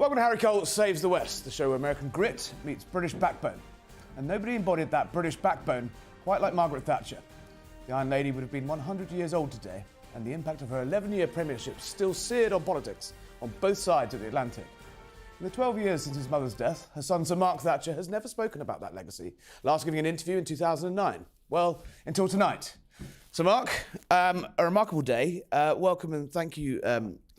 Welcome to Harry Cole Saves the West, the show where American grit meets British backbone. And nobody embodied that British backbone quite like Margaret Thatcher. The Iron Lady would have been 100 years old today, and the impact of her 11-year premiership still seared on politics on both sides of the Atlantic. In the 12 years since his mother's death, her son Sir Mark Thatcher has never spoken about that legacy, last giving an interview in 2009. Well, until tonight. So Mark, a remarkable day. Welcome and thank you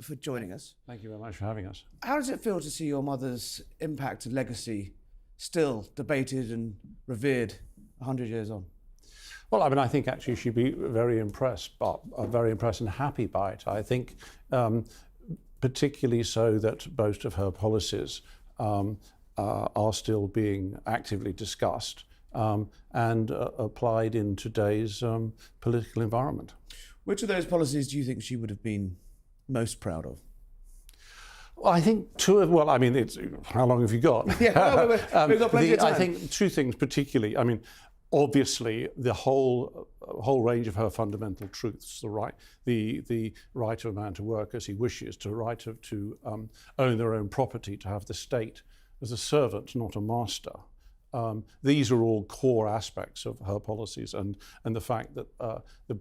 for joining us. Thank you very much for having us. How does it feel to see your mother's impact and legacy still debated and revered 100 years on? Well, I mean, I think actually she'd be very impressed and happy by it. I think particularly so that most of her policies are still being actively discussed and applied in today's political environment. Which of those policies do you think she would have been most proud of? Well, I think how long have you got? Yeah, we've got plenty of time. I think two things particularly. I mean, obviously, the whole range of her fundamental truths, the right of a man to work as he wishes, the right to own their own property, to have the state as a servant, not a master. These are all core aspects of her policies, and the fact that the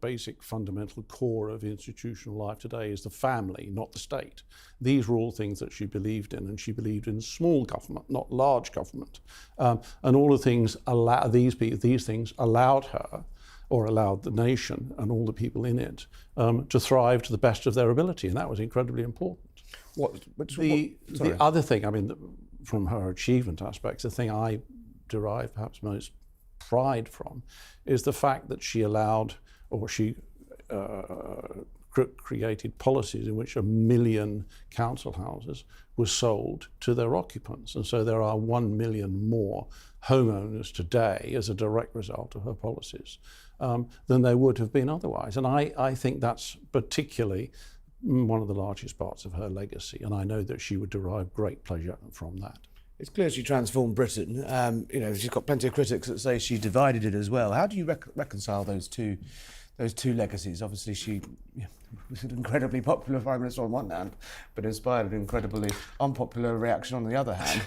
basic fundamental core of institutional life today is the family, not the state. These were all things that she believed in, and she believed in small government, not large government. And all the things these things allowed her, or allowed the nation and all the people in it, to thrive to the best of their ability, and that was incredibly important. The other thing, I mean, from her achievement aspects, the thing I derive perhaps most pride from is the fact that she allowed, or she created policies in which 1 million council houses were sold to their occupants. And so there are 1 million more homeowners today as a direct result of her policies than there would have been otherwise. And I think that's particularly one of the largest parts of her legacy, and I know that she would derive great pleasure from that. It's clear she transformed Britain. She's got plenty of critics that say she divided it as well. How do you reconcile those two legacies? Obviously, she was an incredibly popular Prime Minister on one hand, but inspired an incredibly unpopular reaction on the other hand.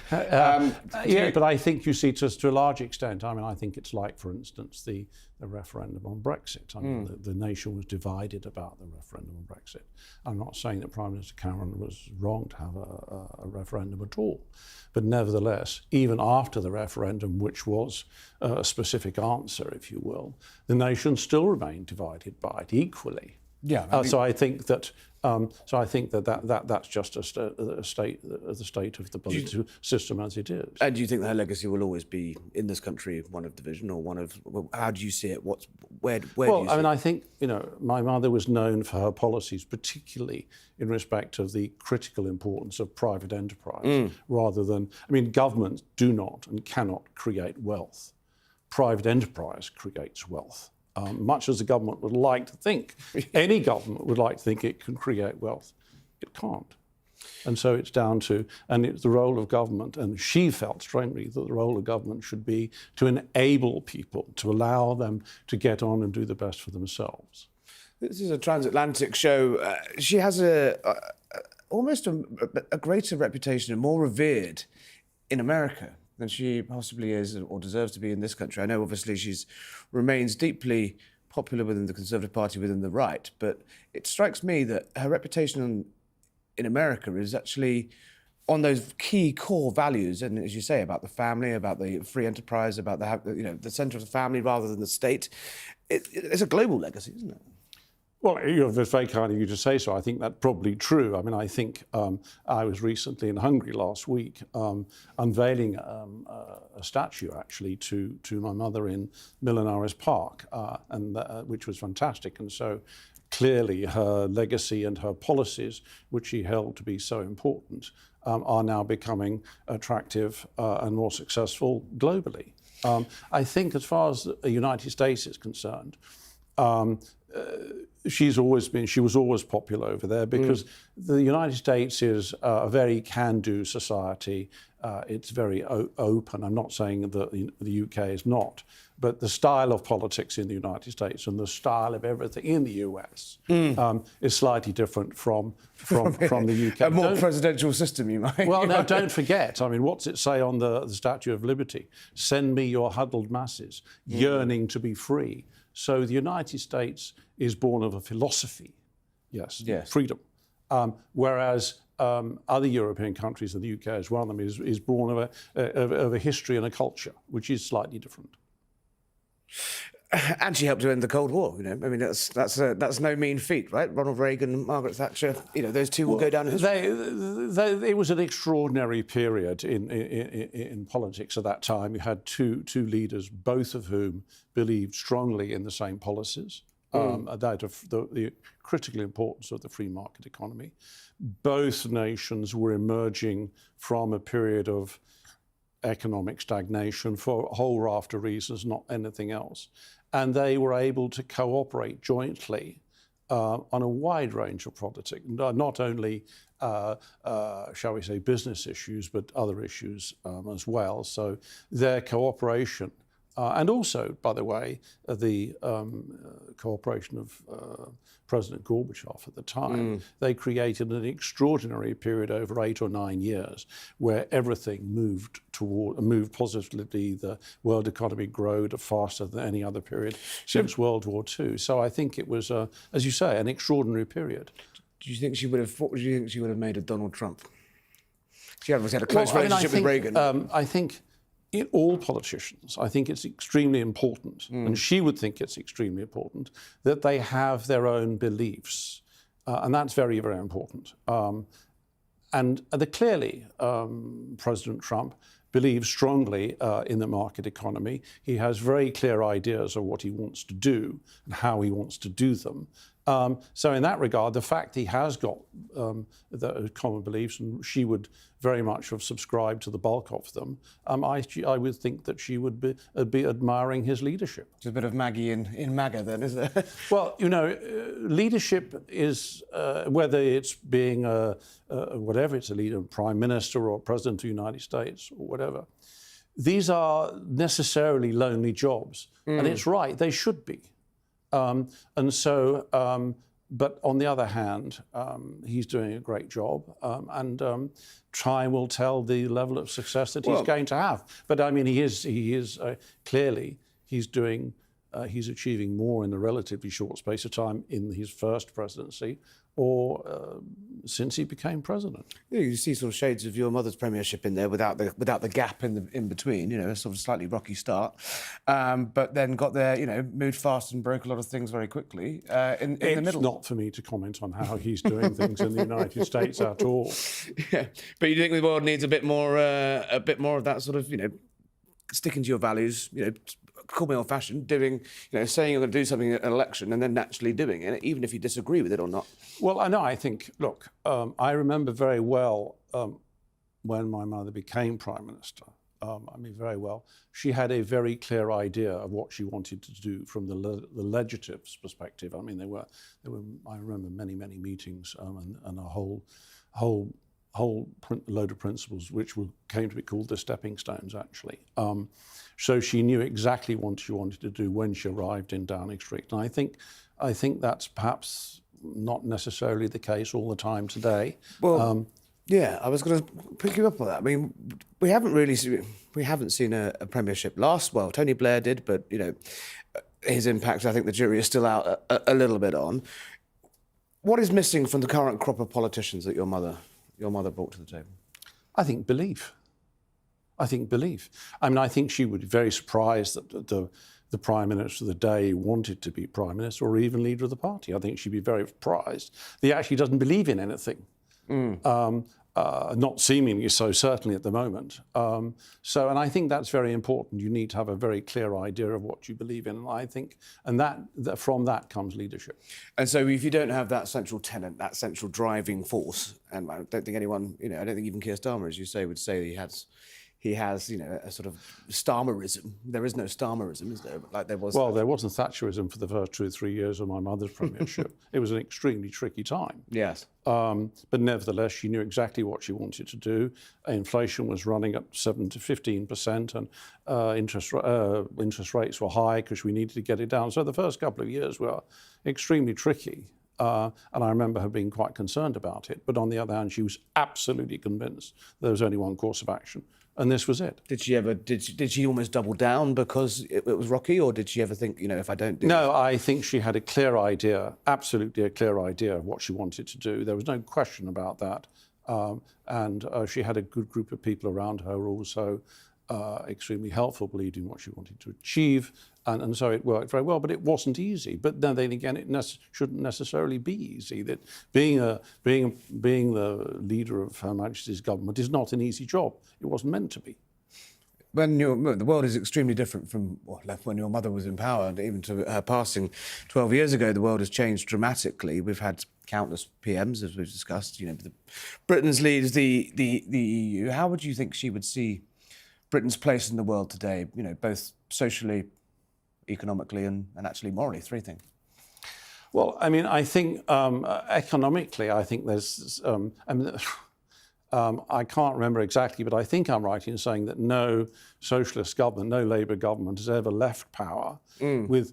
But I think you see, to a large extent, I mean, I think it's like, for instance, the referendum on Brexit. I mean, the nation was divided about the referendum on Brexit. I'm not saying that Prime Minister Cameron was wrong to have a referendum at all. But nevertheless, even after the referendum, which was a specific answer, if you will, the nation still remained divided by it equally. Yeah. So I think that that's just the state of the political system as it is. And do you think her legacy will always be in this country one of division, or one of? How do you see it? Where do you see it? I think my mother was known for her policies, particularly in respect of the critical importance of private enterprise, rather than. I mean, governments do not and cannot create wealth. Private enterprise creates wealth. Much as the government would like to think, any government would like to think it can create wealth, it can't. And so it's down to, and it's the role of government, and she felt strongly that the role of government should be to enable people, to allow them to get on and do the best for themselves. This is a transatlantic show. She has almost a greater reputation and more revered in America than she possibly is or deserves to be in this country. I know obviously she remains deeply popular within the Conservative Party, within the right, but it strikes me that her reputation in America is actually on those key core values, and as you say, about the family, about the free enterprise, about the centre of the family rather than the state. It's a global legacy, isn't it? Well, it's very kind of you to say so. I think that's probably true. I mean, I think I was recently in Hungary last week unveiling a statue, actually, to my mother in Milanaris Park, which was fantastic. And so clearly her legacy and her policies, which she held to be so important, are now becoming attractive and more successful globally. I think as far as the United States is concerned, she was always popular over there because the United States is a very can-do society. It's very open. I'm not saying that the UK is not, but the style of politics in the United States and the style of everything in the US is slightly different from the UK. A more presidential system, you might. Well, now don't forget. I mean, what's it say on the Statue of Liberty? Send me your huddled masses, yearning to be free. So the United States is born of a philosophy, yes. Freedom, whereas other European countries, and the UK is one of them, is born of a history and a culture, which is slightly different. And she helped to end the Cold War. I mean, that's no mean feat, right? Ronald Reagan, Margaret Thatcher. Those two will go down in history. It was an extraordinary period in politics at that time. You had two leaders, both of whom believed strongly in the same policies. That of the critical importance of the free market economy. Both nations were emerging from a period of economic stagnation for a whole raft of reasons, not anything else. And they were able to cooperate jointly on a wide range of politics, not only, shall we say, business issues, but other issues as well. So their cooperation, and also, by the way, the cooperation of President Gorbachev at the time, they created an extraordinary period over 8 or 9 years where everything moved positively. The world economy grew faster than any other period since World War II. So I think it was, as you say, an extraordinary period. Do you think she would have made a Donald Trump? She obviously had a close relationship with Reagan. I think in all politicians, I think it's extremely important, and she would think it's extremely important, that they have their own beliefs. And that's very, very important. And clearly, President Trump believes strongly in the market economy. He has very clear ideas of what he wants to do and how he wants to do them. So in that regard, the fact he has got the common beliefs, and she would very much have subscribed to the bulk of them, I would think that she would be admiring his leadership. There's a bit of Maggie in MAGA then, is there? Well, leadership is, whether it's being whatever, it's a leader, prime minister or president of the United States or whatever, these are necessarily lonely jobs. And it's right, they should be. But on the other hand, he's doing a great job, and time will tell the level of success that he's going to have. But I mean, he is clearly he's achieving more in a relatively short space of time in his first presidency, or since he became president. You see sort of shades of your mother's premiership in there without the gap in between. A sort of slightly rocky start, but then got there. Moved fast and broke a lot of things very quickly in the middle. It's not for me to comment on how he's doing things in the United States at all. Yeah, but you think the world needs a bit more of that sort of sticking to your values. Call me old-fashioned, saying you're going to do something at an election and then naturally doing it, even if you disagree with it or not. Well, I know. I think, look, I remember very well when my mother became Prime Minister. Very well. She had a very clear idea of what she wanted to do from the legislative's perspective. There were. I remember many meetings and a whole load of principles which came to be called the stepping stones, actually. So she knew exactly what she wanted to do when she arrived in Downing Street. And I think that's perhaps not necessarily the case all the time today. Well, yeah, I was going to pick you up on that. I mean, we haven't seen a premiership last. Well, Tony Blair did, but his impact, I think the jury is still out a little bit on. What is missing from the current crop of politicians that your mother brought to the table? I think belief. I think she would be very surprised that the Prime Minister of the day wanted to be Prime Minister or even leader of the party. I think she'd be very surprised that he actually doesn't believe in anything. Not seemingly so, certainly at the moment. And I think that's very important. You need to have a very clear idea of what you believe in. And I think, that from that comes leadership. And so if you don't have that central tenet, that central driving force, and I don't think anyone, I don't think even Keir Starmer, as you say, would say he has, a sort of Starmerism. There is no Starmerism, is there? Like there was. Well, there wasn't Thatcherism for the first 2 or 3 years of my mother's premiership. It was an extremely tricky time. Yes. But nevertheless, she knew exactly what she wanted to do. Inflation was running at 7 to 15%, and interest rates were high because we needed to get it down. So the first couple of years were extremely tricky. And I remember her being quite concerned about it. But on the other hand, she was absolutely convinced there was only one course of action, and this was it. Did she ever? Did she almost double down because it was rocky, or did she ever think, if I don't do? No, I think she had a clear idea, absolutely a clear idea of what she wanted to do. There was no question about that, and she had a good group of people around her also. Extremely helpful, believed in what she wanted to achieve, and so it worked very well. But it wasn't easy. But then again, it shouldn't necessarily be easy. That being the leader of Her Majesty's government is not an easy job. It wasn't meant to be. When the world is extremely different from when your mother was in power, and even to her passing 12 years ago, the world has changed dramatically. We've had countless PMs, as we've discussed. Britain's leads the EU. How would you think she would see Britain's place in the world today, both socially, economically, and actually morally? Three things. Well, I mean, I think economically, I think there's. I can't remember exactly, but I think I'm right in saying that no socialist government, no Labour government has ever left power with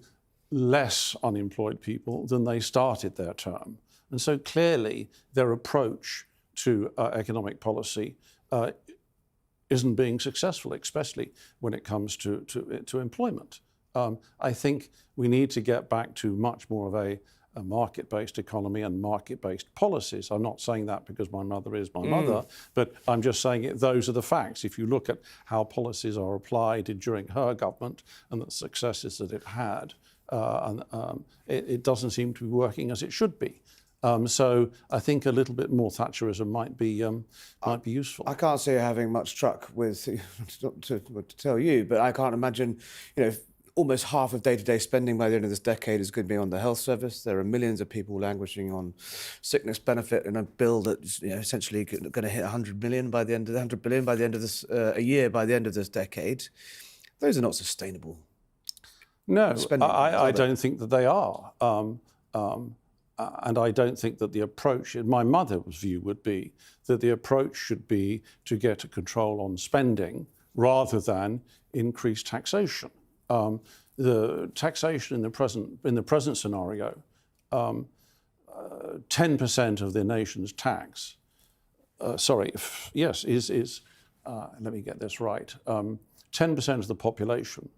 less unemployed people than they started their term. And so clearly, their approach to economic policy isn't being successful, especially when it comes to employment. I think we need to get back to much more of a market-based economy and market-based policies. I'm not saying that because my mother is my mother, but I'm just saying those are the facts. If you look at how policies are applied during her government and the successes that it had, it doesn't seem to be working as it should be. So I think a little bit more Thatcherism might be useful. I can't see her having much truck with, not to tell you, but I can't imagine, almost half of day-to-day spending by the end of this decade is going to be on the health service. There are millions of people languishing on sickness benefit and a bill that's essentially going to hit 100 billion by the end of this a year by the end of this decade. Those are not sustainable. No, I don't think that they are. And I don't think that the approach, my mother's view would be that the approach should be to get a control on spending rather than increase taxation. The taxation in the present scenario, 10% of the nation's tax, is let me get this right. 10% of the population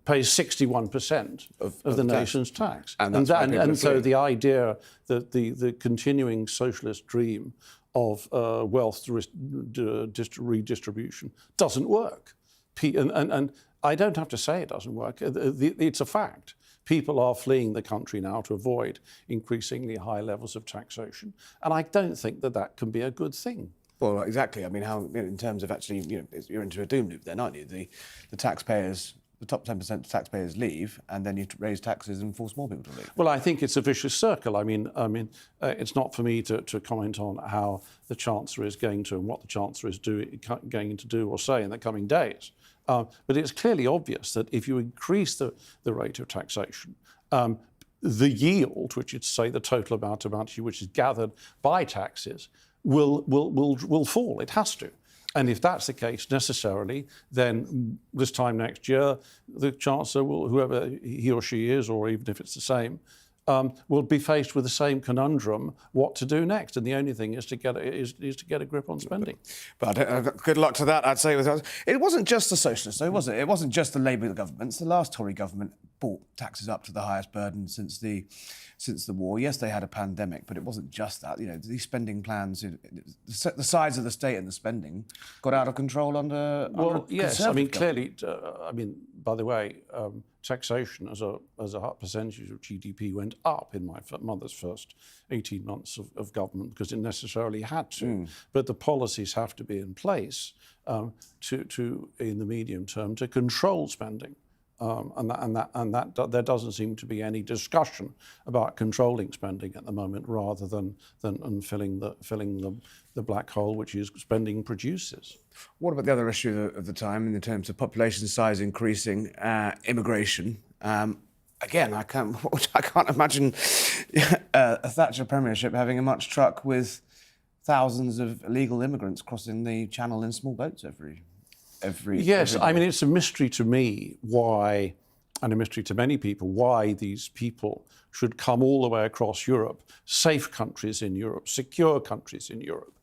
pays 61% of the nation's tax. And so the idea that the continuing socialist dream of wealth redistribution doesn't work. And I don't have to say it doesn't work. It's a fact. People are fleeing the country now to avoid increasingly high levels of taxation. And I don't think that can be a good thing. Well, exactly. I mean, how in terms of actually, you're into a doom loop then, aren't you? The taxpayers, the top 10% of taxpayers leave, and then you raise taxes and force more people to leave. Well, I think it's a vicious circle. I mean, it's not for me to comment on how the Chancellor is going to and what the Chancellor is going to do or say in the coming days. But it's clearly obvious that if you increase the rate of taxation, the yield, which is, say, the total amount which is gathered by taxes, will fall. It has to. And if that's the case, necessarily, then this time next year, the Chancellor will, whoever he or she is, or even if it's the same, will be faced with the same conundrum: what to do next. And the only thing is to get a grip on spending. But good luck to that, I'd say. It wasn't just the socialists, though, was it? It wasn't just the Labour governments. The last Tory government brought taxes up to the highest burden since the war. Yes, they had a pandemic, but it wasn't just that. These spending plans, the size of the state and the spending got out of control under. Well, yes. I mean, government. clearly. By the way, taxation as a percentage of GDP went up in my mother's first 18 months of government because it necessarily had to. But the policies have to be in place to in the medium term to control spending. There doesn't seem to be any discussion about controlling spending at the moment, rather than filling the black hole which is spending produces. What about the other issue of the time in terms of population size increasing, immigration? Again, I can't imagine a Thatcher premiership having a much truck with thousands of illegal immigrants crossing the channel in small boats every Yes, day. I mean, it's a mystery to me why, and a mystery to many people, why these people should come all the way across Europe, safe countries in Europe, secure countries in Europe,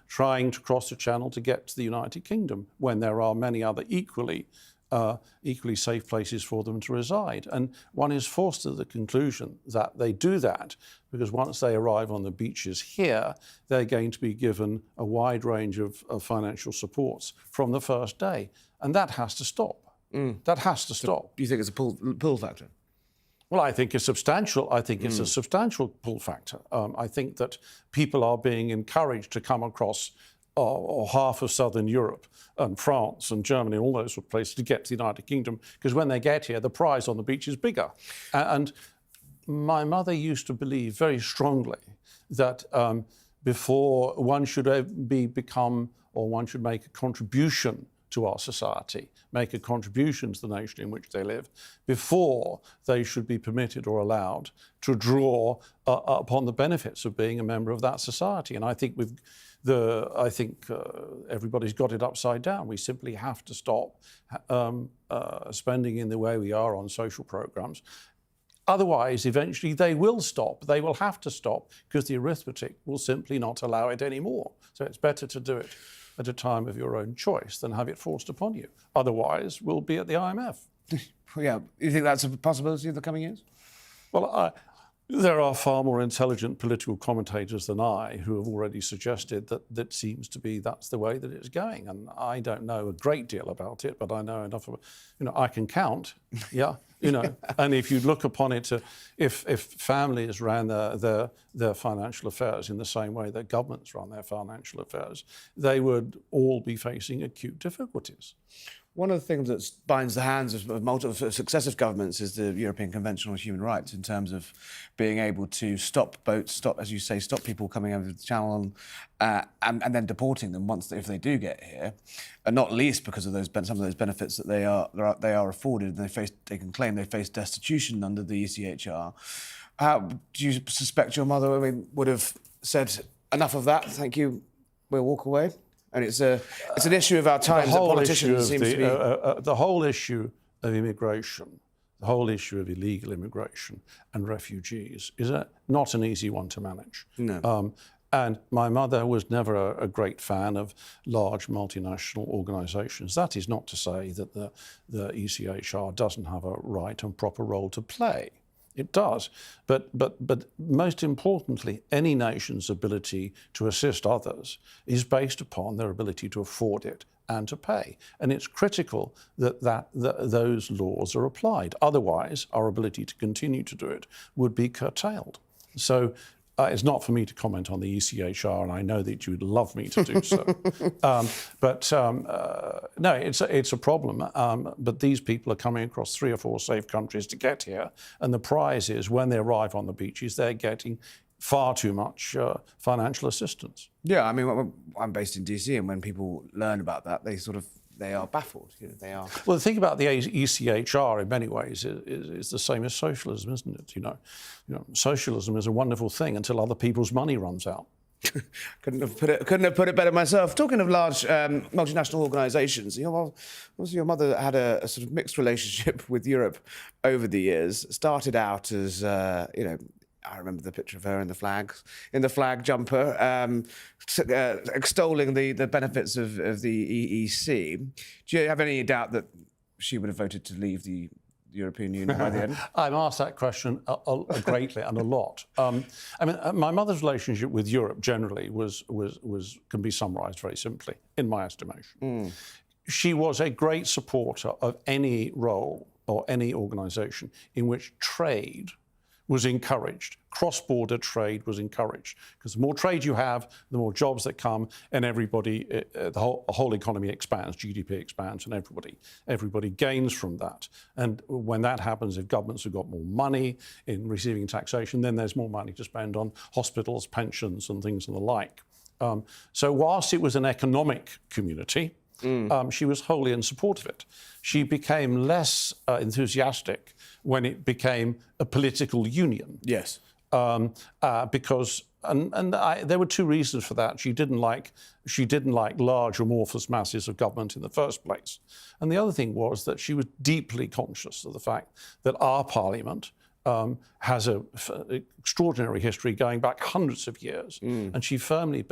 trying to cross the channel to get to the United Kingdom, when there are many other equally safe places for them to reside. And one is forced to the conclusion that they do that because once they arrive on the beaches here, they're going to be given a wide range of financial supports from the first day. And that has to stop. That has to stop. Do you think it's a pull factor? Well, I think it's substantial. I think it's a substantial pull factor. I think that people are being encouraged to come across or half of southern Europe and France and Germany, all those sort of places, to get to the United Kingdom, because when they get here, the prize on the beach is bigger. And my mother used to believe very strongly that before one should one should make a contribution to our society, make a contribution to the nation in which they live, before they should be permitted or allowed to draw upon the benefits of being a member of that society. And I think everybody's got it upside down. We simply have to stop spending in the way we are on social programs. Otherwise, eventually they will stop. They will have to stop because the arithmetic will simply not allow it anymore. So it's better to do it at a time of your own choice than have it forced upon you. Otherwise, we'll be at the IMF. Yeah, you think that's a possibility in the coming years? Well, there are far more intelligent political commentators than I who have already suggested that seems to be that's the way that it's going. And I don't know a great deal about it, but I know enough of it. I can count, yeah, And if you look upon it, if families ran their financial affairs in the same way that governments run their financial affairs, they would all be facing acute difficulties. One of the things that binds the hands of multiple successive governments is the European Convention on Human Rights, in terms of being able to stop boats, stop people coming over the channel, and then deporting them if they do get here, and not least because of some of those benefits that they are afforded. They can claim they face destitution under the ECHR. How do you suspect your mother would have said, enough of that, thank you, we'll walk away? And it's an issue of our times that politicians seem to be... the whole issue of immigration, the whole issue of illegal immigration and refugees is not an easy one to manage. No. And my mother was never a great fan of large multinational organisations. That is not to say that the ECHR doesn't have a right and proper role to play. It does, but most importantly, any nation's ability to assist others is based upon their ability to afford it and to pay. And it's critical that those laws are applied. Otherwise, our ability to continue to do it would be curtailed. So it's not for me to comment on the ECHR, and I know that you would love me to do so. No, it's a problem. But these people are coming across 3 or 4 safe countries to get here, and the prize is when they arrive on the beaches, they're getting far too much financial assistance. Yeah, I'm based in DC, and when people learn about that, they are baffled. They are. Well, the thing about the ECHR in many ways is the same as socialism, isn't it? Socialism is a wonderful thing until other people's money runs out. Couldn't have put it better myself. Talking of large multinational organisations, obviously your mother had a sort of mixed relationship with Europe over the years. Started out as I remember the picture of her in the flag jumper, extolling the benefits of the EEC. Do you have any doubt that she would have voted to leave the European Union by the end? I'm asked that question greatly and a lot. My mother's relationship with Europe generally can be summarised very simply, in my estimation. She was a great supporter of any role or any organisation in which trade was encouraged. Cross-border trade was encouraged because the more trade you have, the more jobs that come, and everybody, the whole economy expands, GDP expands, and everybody gains from that. And when that happens, if governments have got more money in receiving taxation, then there's more money to spend on hospitals, pensions, and things and the like. So whilst it was an economic community, she was wholly in support of it. She became less enthusiastic when it became a political union. Yes. Because there were two reasons for that. She didn't like large amorphous masses of government in the first place, and the other thing was that she was deeply conscious of the fact that our Parliament has an extraordinary history going back hundreds of years, and she firmly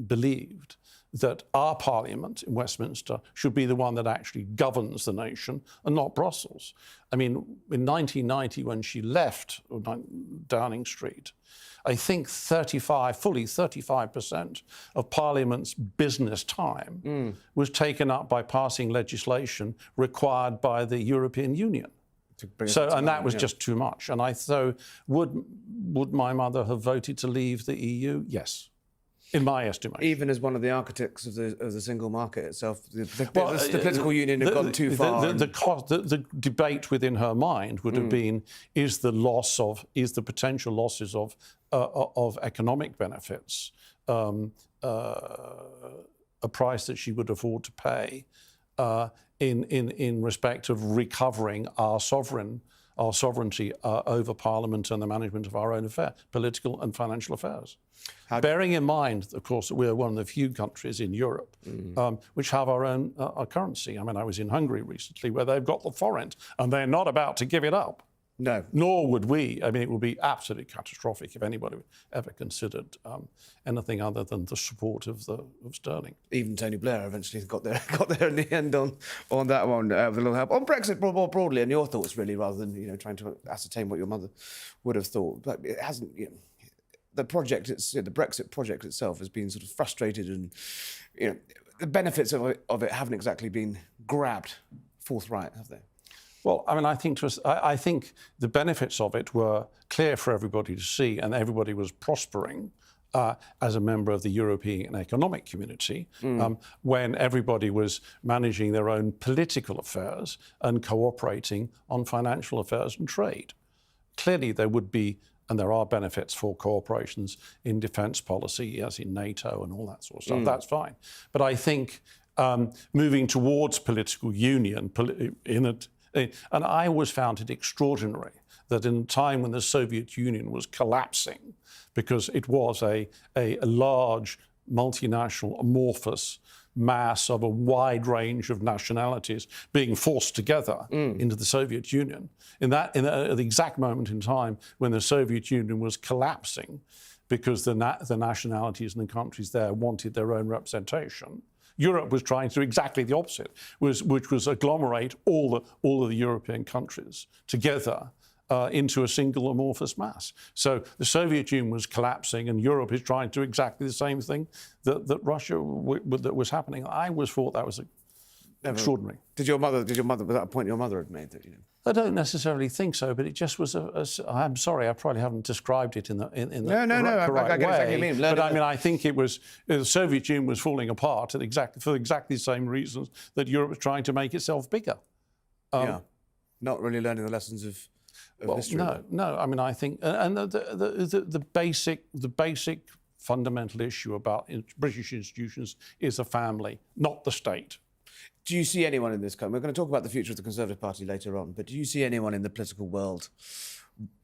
believed that our Parliament in Westminster should be the one that actually governs the nation and not Brussels. I mean, in 1990, when she left Downing Street, I think fully 35% of Parliament's business time was taken up by passing legislation required by the European Union. And that was just too much. And so would my mother have voted to leave the EU? Yes. In my estimation. Even as one of the architects of the single market itself, the political union had gone too far. The debate within her mind would have been: is the potential losses of economic benefits a price that she would afford to pay in respect of recovering our sovereignty over Parliament and the management of our own affairs, political and financial affairs. Bearing in mind, of course, that we're one of the few countries in Europe which have our own currency. I mean, I was in Hungary recently where they've got the forint and they're not about to give it up. No. Nor would we. I mean, it would be absolutely catastrophic if anybody ever considered anything other than the support of sterling. Even Tony Blair eventually got there in the end on that one with a little help. On Brexit more broadly, and your thoughts really, rather than trying to ascertain what your mother would have thought. But it hasn't. The Brexit project itself has been sort of frustrated, and the benefits of it haven't exactly been grabbed forthright, have they? Well, I mean, I think the benefits of it were clear for everybody to see, and everybody was prospering as a member of the European Economic Community when everybody was managing their own political affairs and cooperating on financial affairs and trade. Clearly, there would be, and there are benefits for cooperations in defence policy, as in NATO and all that sort of stuff. That's fine. But I think moving towards political union and I always found it extraordinary that in a time when the Soviet Union was collapsing, because it was a large, multinational, amorphous mass of a wide range of nationalities being forced together into the Soviet Union, at the exact moment in time when the Soviet Union was collapsing, because the nationalities and the countries there wanted their own representation, Europe was trying to do exactly the opposite, which was agglomerate all of the European countries together into a single amorphous mass. So the Soviet Union was collapsing, and Europe is trying to do exactly the same thing that Russia that was happening. I always thought that was extraordinary. Did your mother? Was that a point your mother had made? I don't necessarily think so, but it just was I'm sorry, I probably haven't described it in the correct way. I get exactly what you mean. But I mean, I think it was the Soviet Union was falling apart for exactly the same reasons that Europe was trying to make itself bigger. Not really learning the lessons of history. No. I mean, I think, and the basic fundamental issue about British institutions is the family, not the state. Do you see anyone in this country? We're going to talk about the future of the Conservative Party later on, but do you see anyone in the political world,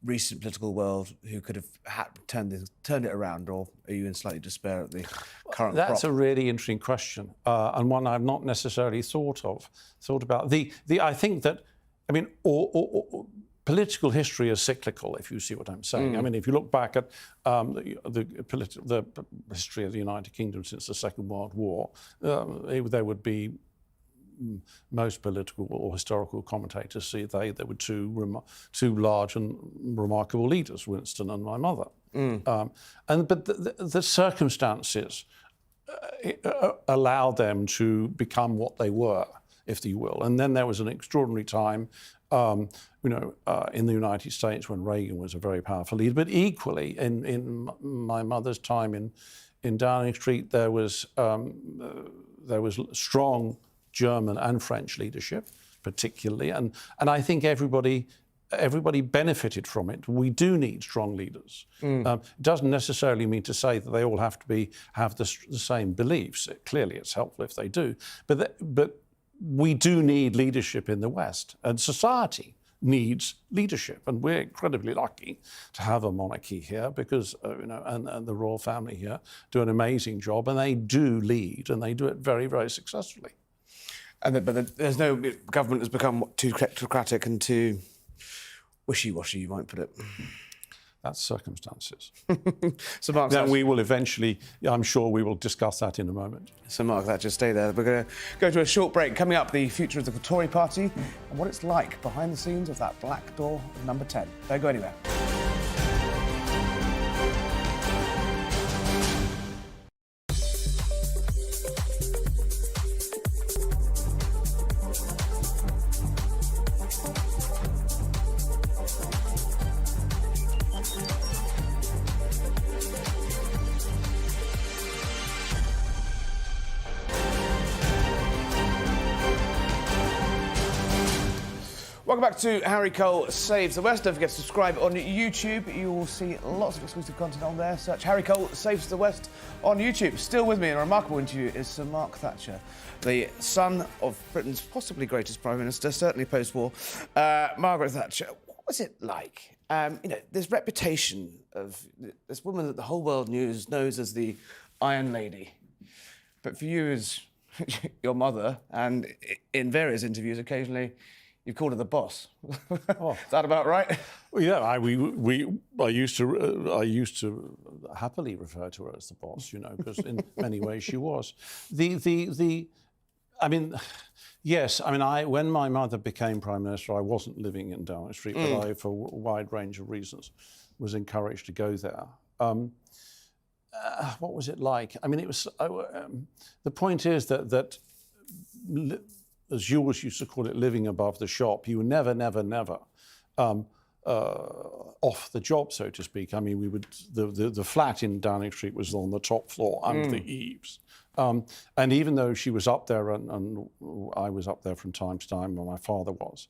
recent political world, who could have turned it around, or are you in slightly despair at the current That's crop? a really interesting question, and one I've not necessarily thought about. I think that, I mean, political history is cyclical, if you see what I'm saying. I mean, if you look back at the history of the United Kingdom since the Second World War, there would be most political or historical commentators see there were two large and remarkable leaders, Winston and my mother. But the circumstances allowed them to become what they were. if you will. And then there was an extraordinary time, in the United States when Reagan was a very powerful leader. But equally, in my mother's time in Downing Street, there was strong German and French leadership, particularly, and I think everybody benefited from it. We do need strong leaders. It doesn't necessarily mean to say that they all have to have the same beliefs. Clearly, it's helpful if they do, but we do need leadership in the West, and society needs leadership, and we're incredibly lucky to have a monarchy here because and the royal family here do an amazing job, and they do lead, and they do it very, very successfully. But there's no government has become too kleptocratic and too wishy-washy, you might put it. That's circumstances. So Mark, then we will eventually, I'm sure we will discuss that in a moment. So Mark, just stay there. We're going to go to a short break. Coming up, the future of the Tory party and what it's like behind the scenes of that black door of number 10. Don't go anywhere. Welcome back to Harry Cole Saves the West. Don't forget to subscribe on YouTube. You will see lots of exclusive content on there. Search Harry Cole Saves the West on YouTube. Still with me in a remarkable interview is Sir Mark Thatcher, the son of Britain's possibly greatest Prime Minister, certainly post-war, Margaret Thatcher. What was it like? This reputation of this woman that the whole world knows as the Iron Lady. But for you as your mother, and in various interviews occasionally, you've called her the boss. Oh. Is that about right? Well, yeah, I used to happily refer to her as the boss, because in many ways she was. When my mother became Prime Minister, I wasn't living in Downing Street, but I, for a wide range of reasons, was encouraged to go there. What was it like? It was. The point is that as you always used to call it, living above the shop, you were never off the job, so to speak. We would the flat in Downing Street was on the top floor under the eaves, and even though she was up there and I was up there from time to time, or my father was,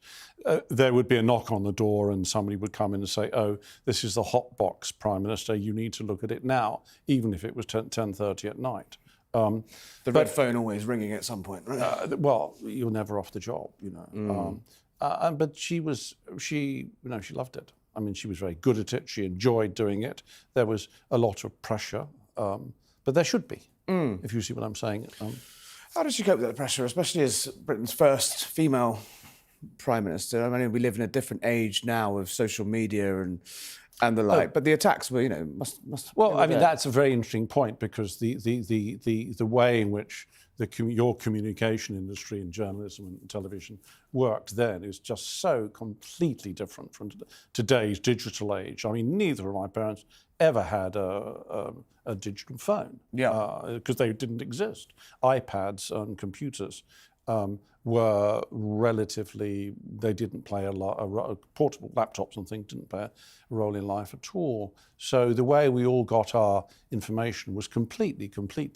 there would be a knock on the door and somebody would come in and say, "Oh, this is the hot box, Prime Minister. You need to look at it now," even if it was 10:30 at night. The red phone always ringing at some point, right? Well, you're never off the job, but she loved it. She was very good at it. She enjoyed doing it. There was a lot of pressure, but there should be, if you see what I'm saying. How did she cope with that pressure, especially as Britain's first female Prime Minister? We live in a different age now of social media and the like, but the attacks were, must. Well, that's a very interesting point because the way in which your communication industry and journalism and television worked then is just so completely different from today's digital age. Neither of my parents ever had a digital phone, because they didn't exist. iPads and computers were relatively, they didn't play a portable laptops and things didn't play a role in life at all. So the way we all got our information was completely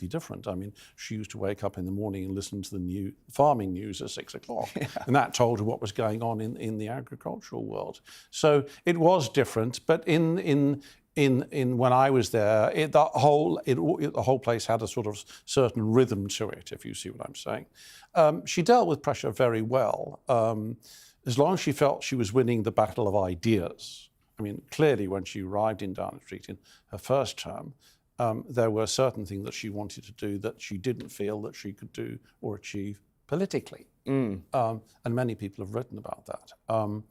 different. She used to wake up in the morning and listen to the farming news at 6 o'clock, and that told her what was going on in the agricultural world. So it was different, but in when I was there, the whole place had a sort of certain rhythm to it, if you see what I'm saying. She dealt with pressure very well, as long as she felt she was winning the battle of ideas. Clearly when she arrived in Downing Street in her first term, there were certain things that she wanted to do that she didn't feel that she could do or achieve politically. And many people have written about that. And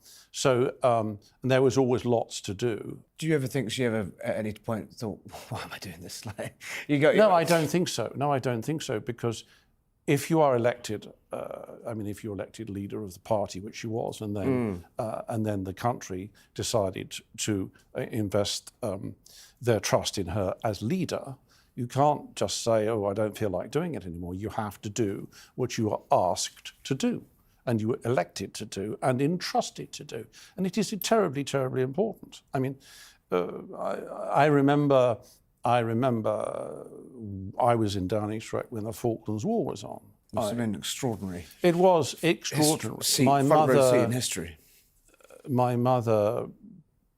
there was always lots to do. Do you ever think she ever, at any point, thought, "Why am I doing this?" No, I don't think so. No, I don't think so, because if you are elected, if you're elected leader of the party, which she was, and then the country decided to invest their trust in her as leader, You can't just say, oh, I don't feel like doing it anymore. You have to do what you are asked to do, and you were elected to do, and entrusted to do. And it is terribly, terribly important. I mean, I remember I was in Downing Street when the Falklands War was on. It must have been extraordinary. It was extraordinary. Front row seat in history. My mother,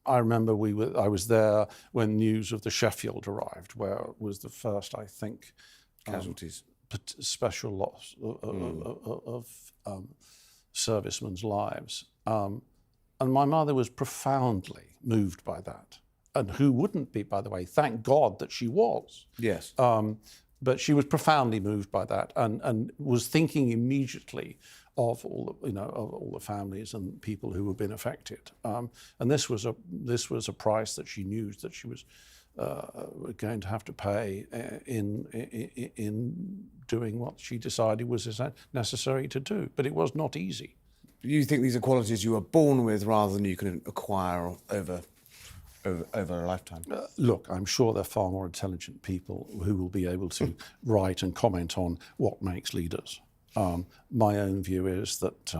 I remember I was there when news of the Sheffield arrived, where it was the first, I think, Casualties. Special loss of servicemen's lives. And my mother was profoundly moved by that. And who wouldn't be, by the way? Thank God that she was. Yes. But she was profoundly moved by that, and was thinking immediately of all the families and people who had been affected. And this was a price that she knew that she was going to have to pay in doing what she decided was necessary to do. But it was not easy. You think these are qualities you were born with rather than you can acquire over a lifetime? Look, I'm sure there are far more intelligent people who will be able to write and comment on what makes leaders. My own view is that,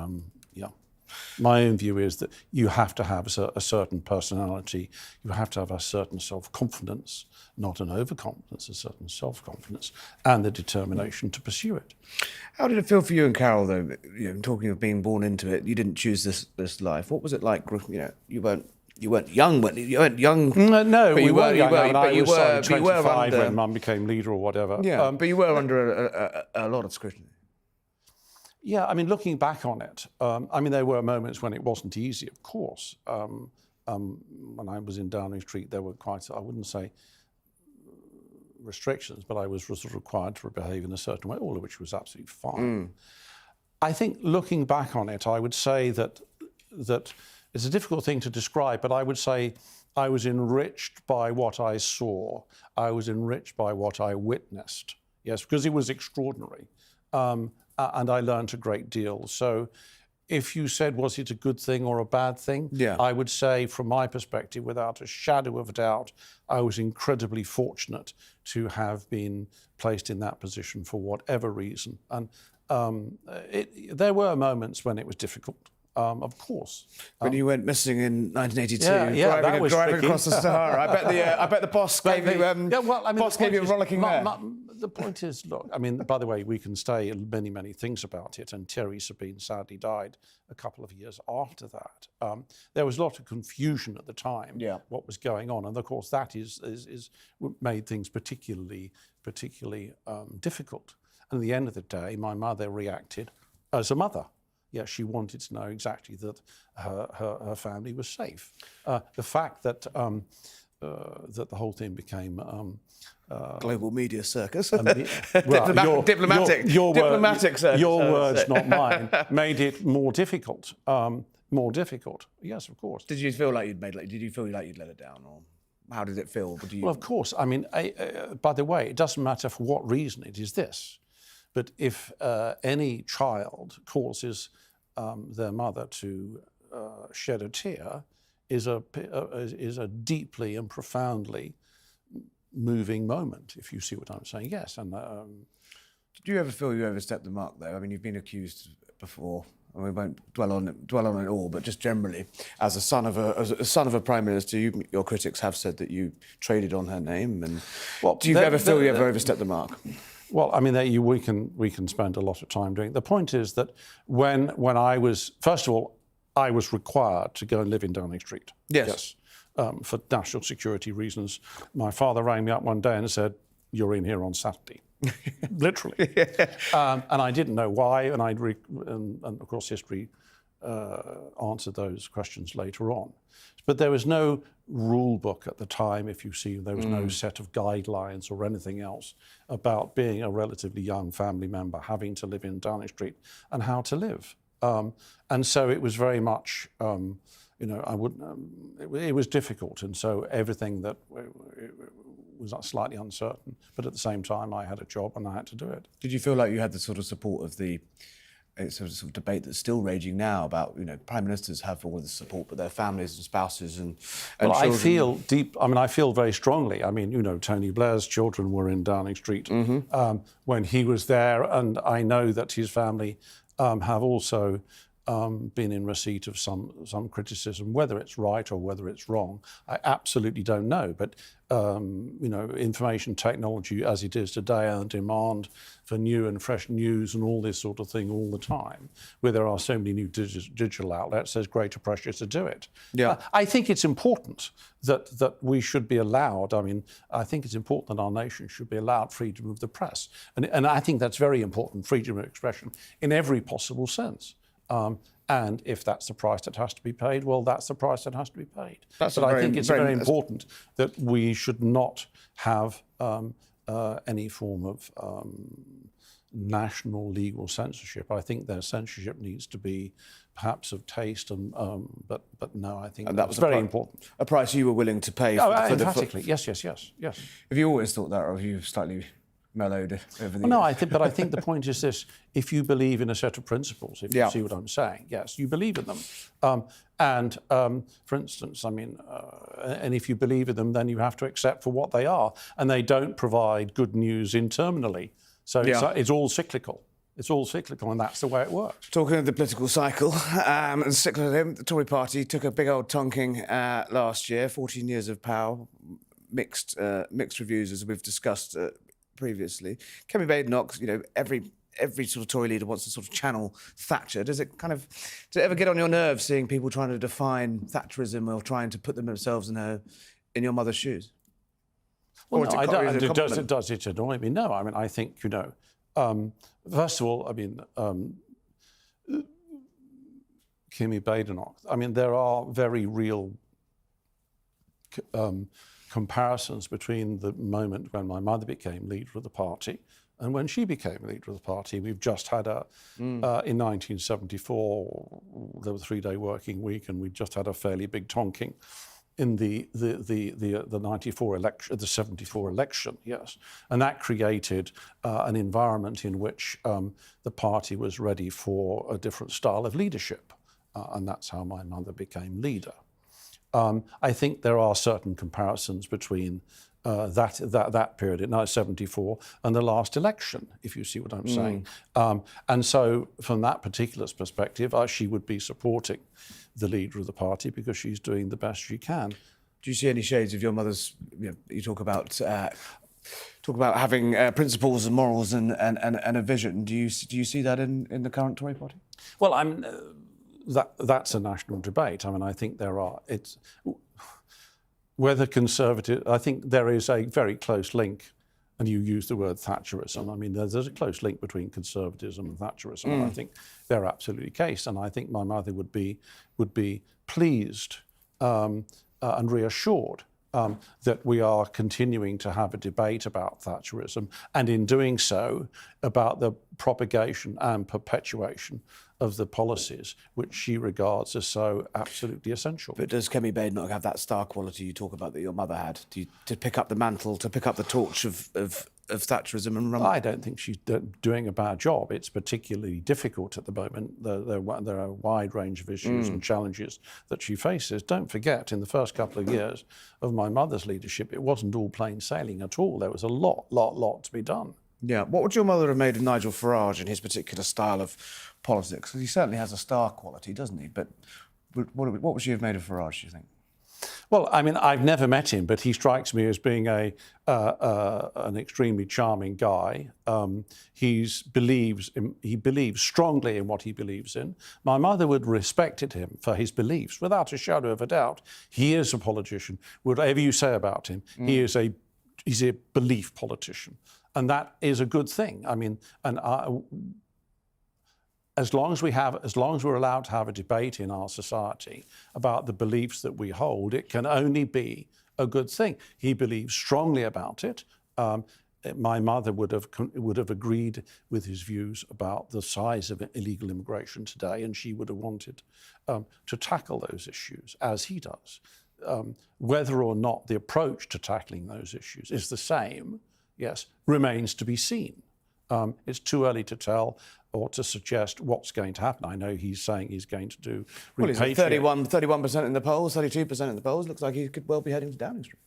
you have to have a certain personality. You have to have a certain self-confidence, not an overconfidence, a certain self-confidence, and the determination to pursue it. How did it feel for you and Carol, though? Talking of being born into it, you didn't choose this life. What was it like? You weren't young, you weren't young. No, we were young. You were 25 when Mum became leader or whatever. Yeah, but you were under a lot of scrutiny. Yeah, I mean, looking back on it, there were moments when it wasn't easy, of course. When I was in Downing Street, there were quite, I wouldn't say restrictions, but I was sort of required to behave in a certain way, all of which was absolutely fine. I think looking back on it, I would say that it's a difficult thing to describe, but I would say I was enriched by what I saw. I was enriched by what I witnessed. Yes, because it was extraordinary. And I learned a great deal. So if you said, was it a good thing or a bad thing? Yeah. I would say, from my perspective, without a shadow of a doubt, I was incredibly fortunate to have been placed in that position for whatever reason. And there were moments when it was difficult. Of course. When you went missing in 1982, driving across the Sahara, I bet the boss gave you a rollicking mare. The point is, look, by the way, we can say many, many things about it, and Terry Sabine sadly died a couple of years after that. There was a lot of confusion at the time, what was going on, and of course that is made things particularly difficult. And at the end of the day, my mother reacted as a mother. Yes, she wanted to know exactly that her family was safe. The fact that that the whole thing became global media circus, diplomatic circus. Your words, not mine, made it more difficult. More difficult. Yes, of course. Did you feel like you'd let it down, or how did it feel? Well, of course. By the way, it doesn't matter for what reason. It is this. But if any child causes their mother to shed a tear, is a deeply and profoundly moving moment, if you see what I'm saying. Yes. And did you ever feel you overstepped the mark, though? You've been accused before, and we won't dwell on it all, but just generally, as a son of a prime minister, your critics have said that you traded on her name. And do you ever feel you ever overstepped the mark? Well, we can spend a lot of time doing it. The point is that when I was, first of all, I was required to go and live in Downing Street. Yes. For national security reasons. My father rang me up one day and said, "You're in here on Saturday." Literally. And I didn't know why, and of course history answered those questions later on. But there was no rule book at the time, if you see, there was no set of guidelines or anything else about being a relatively young family member, having to live in Downing Street and how to live. And so it was very much, it was difficult. And so everything that was slightly uncertain, but at the same time I had a job and I had to do it. Did you feel like you had the sort of support of the it's a sort of debate that's still raging now about, prime ministers have all this support, but their families and spouses and well, children. I feel very strongly. I mean, Tony Blair's children were in Downing Street when he was there, and I know that his family have also been in receipt of some criticism. Whether it's right or whether it's wrong, I absolutely don't know. But information technology as it is today, and demand for new and fresh news and all this sort of thing all the time, where there are so many new digital outlets, there's greater pressure to do it. Yeah. I think it's important that we should be allowed. I mean, I think it's important that our nation should be allowed freedom of the press, and I think that's very important, freedom of expression in every possible sense. And if that's the price that has to be paid, well, that's the price that has to be paid. But I think it's very important that we should not have any form of national legal censorship. I think their censorship needs to be perhaps of taste, but no, I think that was very important. A price you were willing to pay for emphatically. Yes. Have you always thought that, or have you slightly mellowed over the years? No, I think the point is this: if you believe in a set of principles, if you see what I'm saying, yes, you believe in them. For instance, I mean, and if you believe in them, then you have to accept for what they are, and they don't provide good news internally. So it's all cyclical. It's all cyclical, and that's the way it works. Talking of the political cycle, and cyclicism, the Tory party took a big old tonking last year. 14 years of power, mixed reviews, as we've discussed previously. Kemi Badenoch, every sort of Tory leader wants to sort of channel Thatcher. Does it ever get on your nerves seeing people trying to define Thatcherism or trying to put themselves in your mother's shoes? Well, no, I don't. Does it annoy me? No, I mean, I think, first of all, I mean, Kemi Badenoch, I mean, there are very real comparisons between the moment when my mother became leader of the party and when she became leader of the party. We've just had in 1974, there was a 3-day working week, and we just had a fairly big tonking in the 94 election, the 74 election, yes. And that created an environment in which the party was ready for a different style of leadership. And that's how my mother became leader. I think there are certain comparisons between that period in 1974 and the last election, if you see what I'm saying. And so from that particular perspective, she would be supporting the leader of the party because she's doing the best she can. Do you see any shades of your mother's, you talk about having principles and morals and a vision. Do you see that in the current Tory party? Well, that's a national debate. I mean, I think whether Conservative, I think there is a very close link, and you use the word Thatcherism. I mean, there's a close link between conservatism and Thatcherism, and I think they're absolutely case. And I think my mother would be pleased and reassured that we are continuing to have a debate about Thatcherism, and in doing so, about the propagation and perpetuation of the policies which she regards as so absolutely essential. But does Kemi Badenoch have that star quality you talk about that your mother had, to pick up the mantle, to pick up the torch of Thatcherism and run? I don't think she's doing a bad job. It's particularly difficult at the moment. There are a wide range of issues and challenges that she faces. Don't forget, in the first couple of years of my mother's leadership, it wasn't all plain sailing at all. There was a lot to be done. Yeah. What would your mother have made of Nigel Farage and his particular style of politics? Because he certainly has a star quality, doesn't he? But what would she have made of Farage, do you think? Well, I mean, I've never met him, but he strikes me as being an extremely charming guy. He believes strongly in what he believes in. My mother would have respected him for his beliefs, without a shadow of a doubt. He is a politician. Whatever you say about him, he's a belief politician. And that is a good thing. I mean, as long as we're allowed to have a debate in our society about the beliefs that we hold, it can only be a good thing. He believes strongly about it. My mother would have agreed with his views about the size of illegal immigration today, and she would have wanted to tackle those issues as he does. Whether or not the approach to tackling those issues is the same, yes, remains to be seen. It's too early to tell or to suggest what's going to happen. I know he's saying he's going to do Well, he's at 31% in the polls, 32% in the polls. Looks like he could well be heading to Downing Street.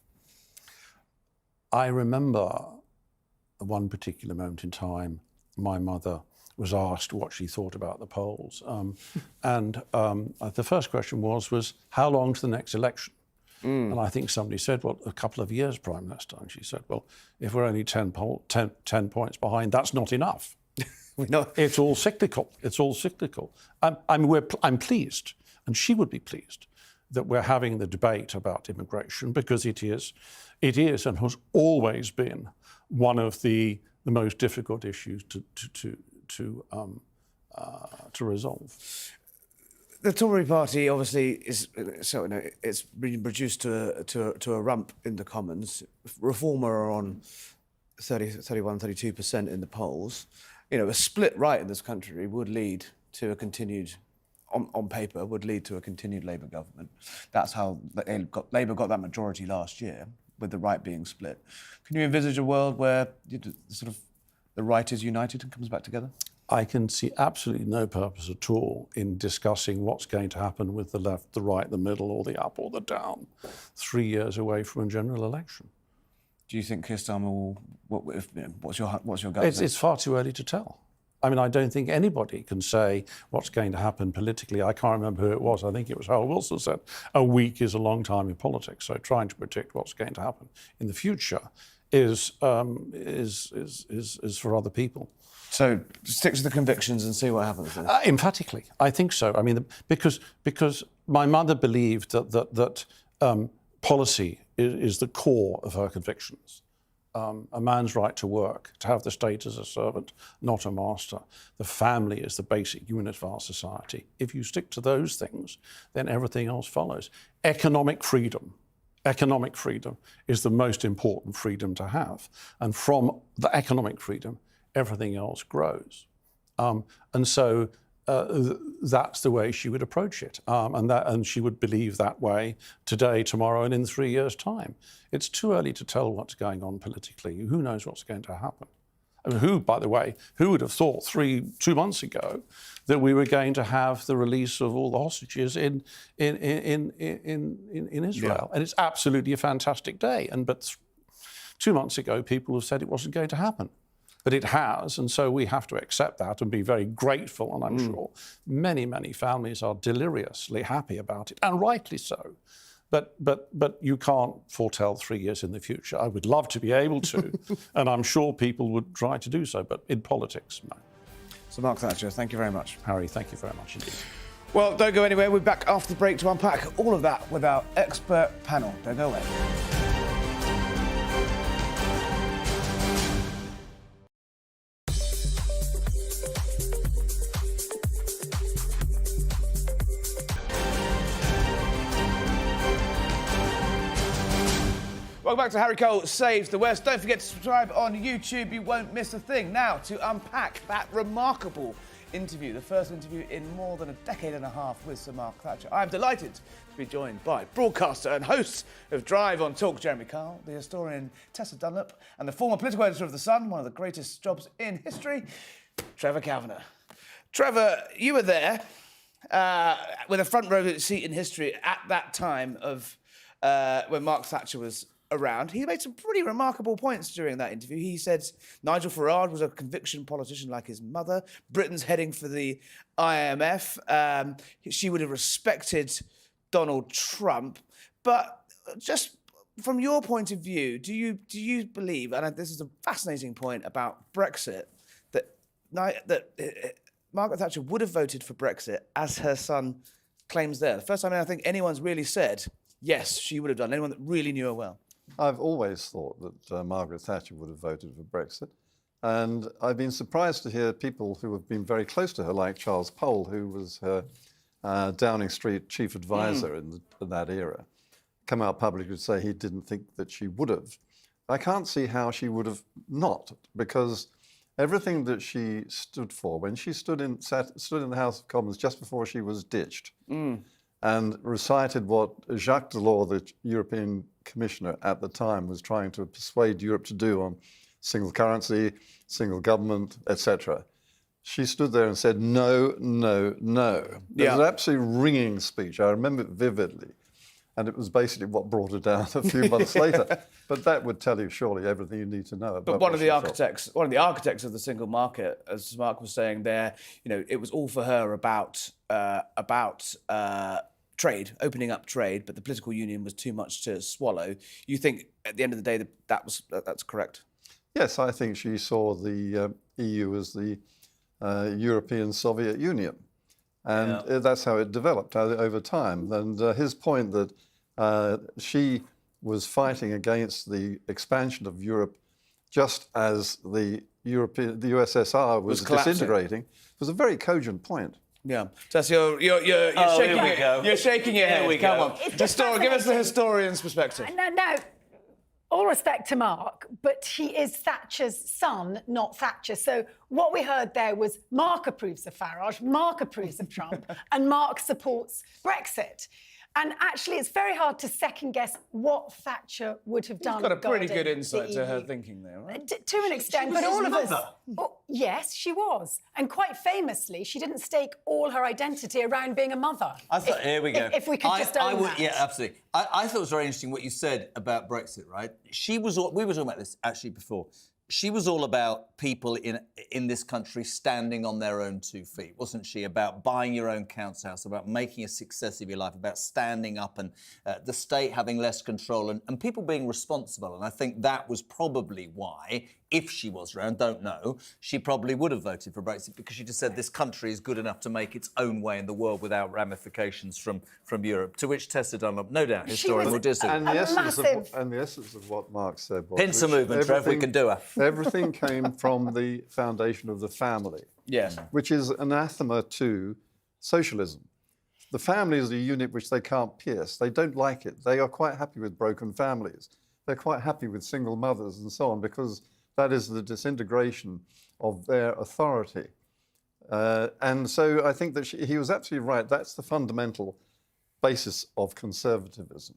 I remember one particular moment in time, my mother was asked what she thought about the polls. And the first question was, how long to the next election? And I think somebody said, well, a couple of years, Prime Minister. And she said, well, if we're only 10 points behind, that's not enough. It's all cyclical. It's all cyclical. I'm pleased, and she would be pleased, that we're having the debate about immigration, because it is and has always been one of the most difficult issues to resolve. The Tory party obviously is it's been reduced to a rump in the Commons. Reformer are on 32% in the polls. A split right in this country would lead to a continued, on paper, would lead to a continued Labour government. That's how Labour got that majority last year, with the right being split. Can you envisage a world where the right is united and comes back together? I can see absolutely no purpose at all in discussing what's going to happen with the left, the right, the middle, or the up or the down, 3 years away from a general election. Do you think Keir Starmer will? What's your gut? It's far too early to tell. I mean, I don't think anybody can say what's going to happen politically. I can't remember who it was. I think it was Harold Wilson said a week is a long time in politics. So trying to predict what's going to happen in the future is for other people. So stick to the convictions and see what happens then. Emphatically, I think so. I mean, because my mother believed that policy is the core of her convictions. A man's right to work, to have the state as a servant, not a master. The family is the basic unit of our society. If you stick to those things, then everything else follows. Economic freedom is the most important freedom to have. And from the economic freedom, everything else grows. And so that's the way she would approach it. And she would believe that way today, tomorrow, and in 3 years' time. It's too early to tell what's going on politically. Who knows what's going to happen? I mean, by the way, who would have thought 2 months ago that we were going to have the release of all the hostages in Israel? Yeah. And it's absolutely a fantastic day. But 2 months ago, people have said it wasn't going to happen. But it has, and so we have to accept that and be very grateful, and I'm sure many, many families are deliriously happy about it, and rightly so. But you can't foretell 3 years in the future. I would love to be able to, and I'm sure people would try to do so, but in politics, no. So Mark Thatcher, thank you very much. Harry, thank you very much indeed. Well, don't go anywhere. We're back after the break to unpack all of that with our expert panel. Don't go away. Welcome back to Harry Cole Saves the West. Don't forget to subscribe on YouTube. You won't miss a thing. Now, to unpack that remarkable interview, the first interview in more than a decade and a half with Sir Mark Thatcher. I'm delighted to be joined by broadcaster and host of Drive on Talk, Jeremy Kyle, the historian Tessa Dunlop, and the former political editor of The Sun, one of the greatest jobs in history, Trevor Kavanagh. Trevor, you were there with a front row seat in history at that time of when Mark Thatcher was around. He made some pretty remarkable points during that interview. He said Nigel Farage was a conviction politician like his mother. Britain's heading for the IMF. She would have respected Donald Trump. But just from your point of view, do you believe, and this is a fascinating point about Brexit, that Margaret Thatcher would have voted for Brexit as her son claims there? The first time I think anyone's really said, yes, she would have done, anyone that really knew her well. I've always thought that Margaret Thatcher would have voted for Brexit. And I've been surprised to hear people who have been very close to her, like Charles Powell, who was her Downing Street chief advisor in that era, come out publicly to say he didn't think that she would have. I can't see how she would have not, because everything that she stood for, when she stood in the House of Commons just before she was ditched, and recited what Jacques Delors, the European Commissioner at the time, was trying to persuade Europe to do on single currency, single government, etc. She stood there and said, no, no, no. It was an absolutely ringing speech. I remember it vividly. And it was basically what brought her down a few months later. But that would tell you surely everything you need to know about. But one of the architects of the single market, as Mark was saying there, it was all for her about trade, opening up trade, but the political union was too much to swallow. You think at the end of the day that's correct? Yes, I think she saw the EU as the European Soviet Union. And that's how it developed over time. And his point that she was fighting against the expansion of Europe just as the USSR was disintegrating was a very cogent point. Yeah. Tess, you're shaking your head. Come on. Give us the historian's perspective. No. All respect to Mark, but he is Thatcher's son, not Thatcher. So what we heard there was Mark approves of Farage, Mark approves of Trump, and Mark supports Brexit. And actually, it's very hard to second-guess what Thatcher would have done. You've got a pretty good insight to her thinking there, right? To an extent, but all of us... yes, she was. And quite famously, she didn't stake all her identity around being a mother. I thought, here we go. If we could just own that. Yeah, absolutely. I thought it was very interesting what you said about Brexit, right? We were talking about this actually before. She was all about people in this country standing on their own 2 feet, wasn't she? About buying your own council house, about making a success of your life, about standing up and the state having less control and people being responsible. And I think that was probably why, if she was around, don't know, she probably would have voted for Brexit because she just said this country is good enough to make its own way in the world without ramifications from Europe, to which Tessa Dunlop, no doubt, historian will disagree. And the essence of what Mark said was... Pincer movement, Trev, we can do her. Everything came from the foundation of the family. Yes. Which is anathema to socialism. The family is a unit which they can't pierce. They don't like it. They are quite happy with broken families. They're quite happy with single mothers and so on because that is the disintegration of their authority. And so I think that he was absolutely right. That's the fundamental basis of conservatism.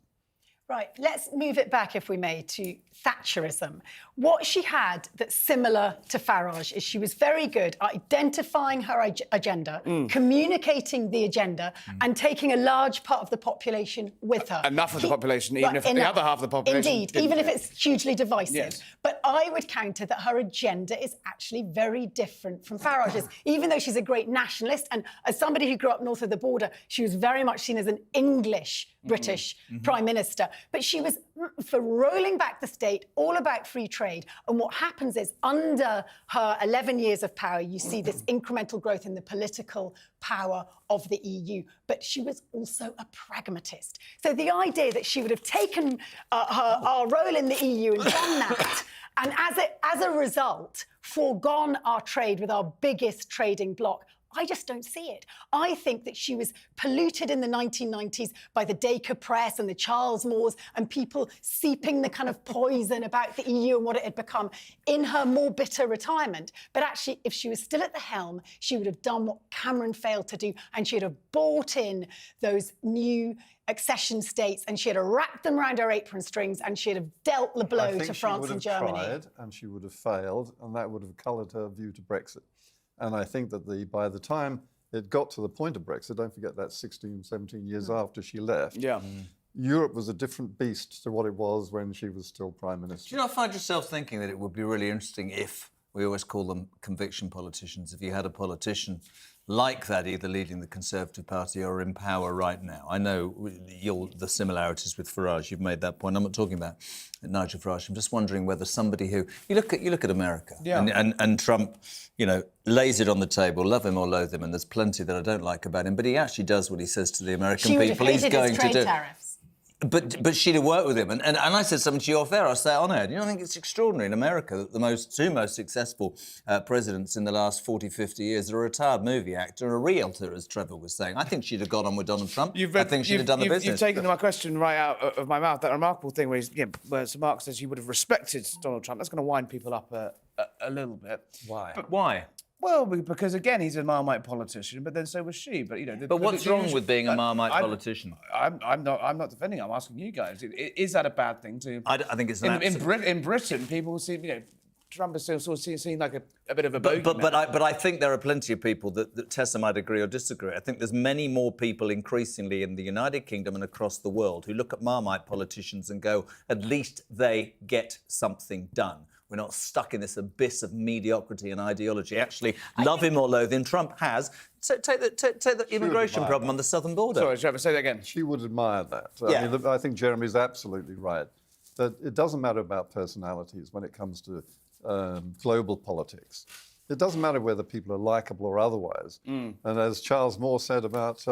Right, let's move it back, if we may, to Thatcherism. What she had that's similar to Farage is she was very good at identifying her agenda, communicating the agenda, and taking a large part of the population with her. Enough of the population, even if the other half of the population... Indeed, even if it's hugely divisive. Yes. But I would counter that her agenda is actually very different from Farage's. Even though she's a great nationalist, and as somebody who grew up north of the border, she was very much seen as an English British Prime Minister. But she was for rolling back the state, all about free trade. And what happens is, under her 11 years of power, you see this incremental growth in the political power of the EU. But she was also a pragmatist. So the idea that she would have taken our role in the EU and done that, and as a result, foregone our trade with our biggest trading bloc, I just don't see it. I think that she was polluted in the 1990s by the Dacre Press and the Charles Moores and people seeping the kind of poison about the EU and what it had become in her more bitter retirement. But actually, if she was still at the helm, she would have done what Cameron failed to do, and she would have bought in those new accession states, and she'd have wrapped them around her apron strings, and she'd have dealt the blow to France and Germany. She would have tried, and she would have failed, and that would have coloured her view to Brexit. And I think that by the time it got to the point of Brexit, don't forget that's 16, 17 years after she left, Europe was a different beast to what it was when she was still Prime Minister. Do you not find yourself thinking that it would be really interesting if, we always call them conviction politicians, if you had a politician like that either leading the Conservative Party or in power right now? I know the similarities with Farage, you've made that point. I'm not talking about Nigel Farage. I'm just wondering whether somebody who... You look at America and Trump, lays it on the table, love him or loathe him, and there's plenty that I don't like about him, but he actually does what he says to the American people he's going to do. Tariffs. But she'd have worked with him. And I said something to you off air, I'll say it on air. Do you not think it's extraordinary in America that the two most successful presidents in the last 40, 50 years are a retired movie actor and a realtor, as Trevor was saying? I think she'd have got on with Donald Trump. I think she'd have done the business. You've taken my question right out of my mouth. That remarkable thing where Sir Mark says he would have respected Donald Trump. That's going to wind people up a little bit. Why? But why? Well, because again, he's a Marmite politician, but then so was she. But But what's wrong with being a Marmite politician? I'm not defending it. I'm asking you guys. Is that a bad thing to? I think it's in Britain. People seem Trump is still sort of seen like a bit of a bogey. But I think there are plenty of people that Tessa might agree or disagree. I think there's many more people increasingly in the United Kingdom and across the world who look at Marmite politicians and go, at least they get something done. We're not stuck in this abyss of mediocrity and ideology. Actually, love him or loathe him, Trump has. So take the immigration problem on the southern border. Sorry, Trevor, say that again. She would admire that. Yeah. I mean, I think Jeremy's absolutely right. That it doesn't matter about personalities when it comes to global politics. It doesn't matter whether people are likeable or otherwise. And as Charles Moore said about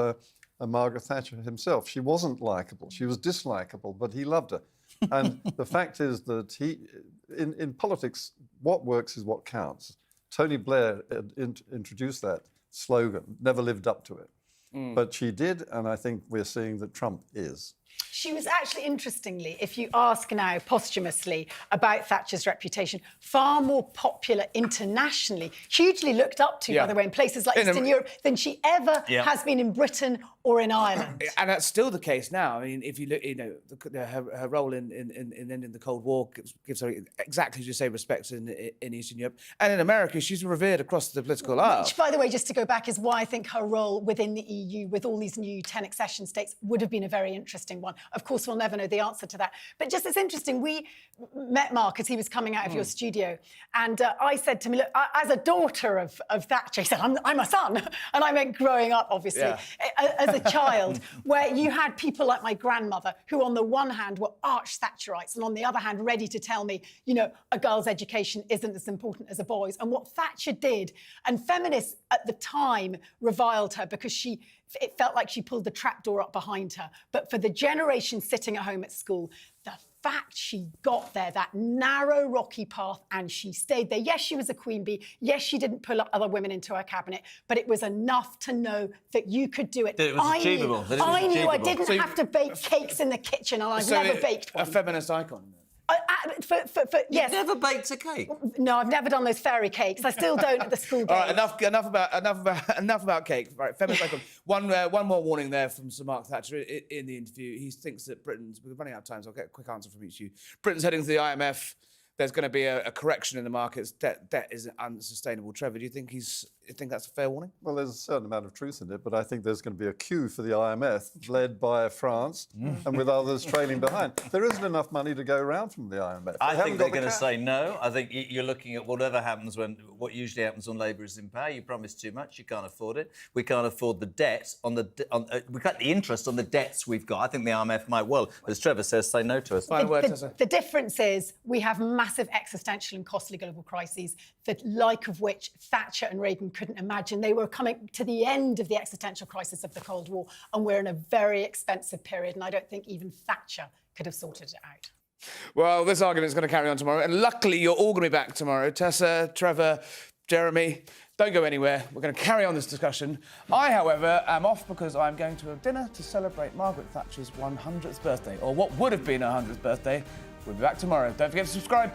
Margaret Thatcher himself, she wasn't likeable. She was dislikable, but he loved her. And the fact is that in politics, what works is what counts. Tony Blair introduced that slogan, never lived up to it. But she did, and I think we're seeing that Trump is. She was actually, interestingly, if you ask now posthumously about Thatcher's reputation, far more popular internationally, hugely looked up to, by the way, in places like Eastern Europe than she ever has been in Britain or in Ireland. And that's still the case now. I mean, if you look, her role in ending the Cold War gives her exactly as you say respect in Eastern Europe, and in America, she's revered across the political aisle. Which, by the way, just to go back, is why I think her role within the EU, with all these new 10 accession states, would have been a very interesting one. Of course, we'll never know the answer to that. But just, it's interesting. We met Mark as he was coming out of your studio, and I said to him, look, as a daughter of Thatcher, he said, I'm a son, and I meant growing up, obviously. As a child, where you had people like my grandmother, who on the one hand were arch Thatcherites, and on the other hand ready to tell me, a girl's education isn't as important as a boy's. And what Thatcher did, and feminists at the time reviled her because it felt like she pulled the trapdoor up behind her. But for the generation sitting at home at school, the fact she got there, that narrow, rocky path, and she stayed there. Yes, she was a queen bee. Yes, she didn't pull up other women into her cabinet, but it was enough to know that you could do it. That it was achievable. I knew I didn't have to bake cakes in the kitchen, and I've never baked one. A feminist icon. Yes. You've never baked a cake? No, I've never done those fairy cakes. I still don't at the school days. All right, enough about cake. Right, feminist icon. One more warning there from Sir Mark Thatcher in the interview. He thinks that we're running out of time, so I'll get a quick answer from each of you. Britain's heading to the IMF. There's going to be a correction in the markets. Debt is unsustainable. Trevor, do you think that's a fair warning? Well, there's a certain amount of truth in it, but I think there's going to be a queue for the IMF, led by France and with others trailing behind. There isn't enough money to go around from the IMF. I think they're going to say no. I think you're looking at whatever happens what usually happens when Labour is in power. You promise too much, you can't afford it. We can't afford the debt we got the interest on the debts we've got. I think the IMF might well, as Trevor says, say no to us. The difference is we have massive existential and costly global crises, the like of which Thatcher and Reagan couldn't imagine. They were coming to the end of the existential crisis of the Cold War, and we're in a very expensive period, and I don't think even Thatcher could have sorted it out. Well, this argument is going to carry on tomorrow, and luckily you're all going to be back tomorrow. Tessa, Trevor, Jeremy, don't go anywhere. We're going to carry on this discussion. I, however, am off because I'm going to a dinner to celebrate Margaret Thatcher's 100th birthday, or what would have been her 100th birthday. We'll be back tomorrow. Don't forget to subscribe.